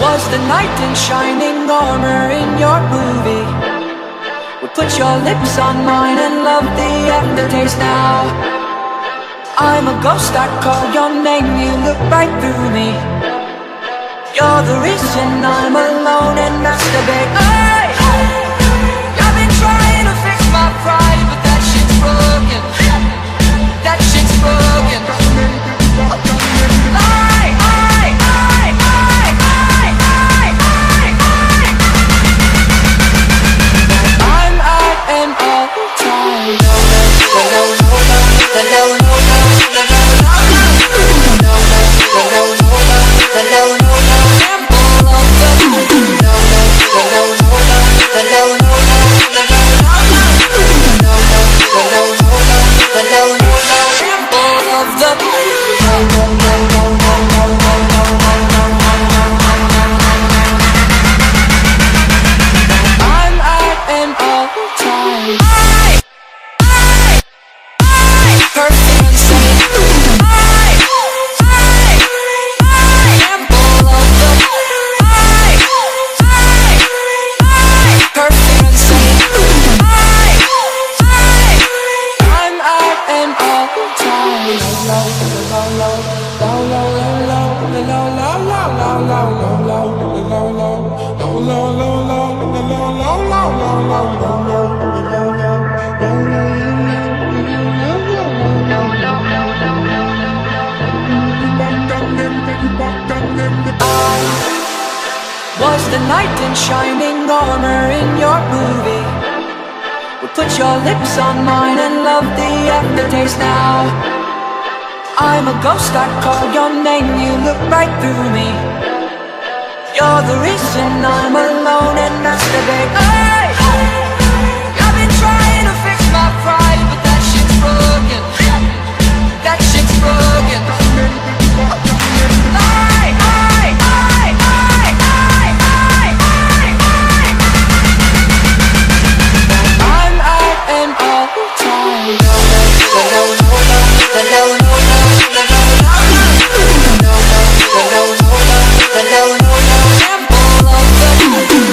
Was the knight in shining armor in your movie? Would put your lips on mine and love the aftertaste now. I'm a ghost, I call your name, you look right through me. You're the reason I'm alone and masturbate. Hey! I've been trying to fix my pride, but that shit's broken. That shit's broken. I'm at an all-time Was the knight in shining armor in your movie? Would put your lips on mine and love the aftertaste now. I'm a ghost, I call your name, you look right through me. You're the reason I'm alone and masturbate.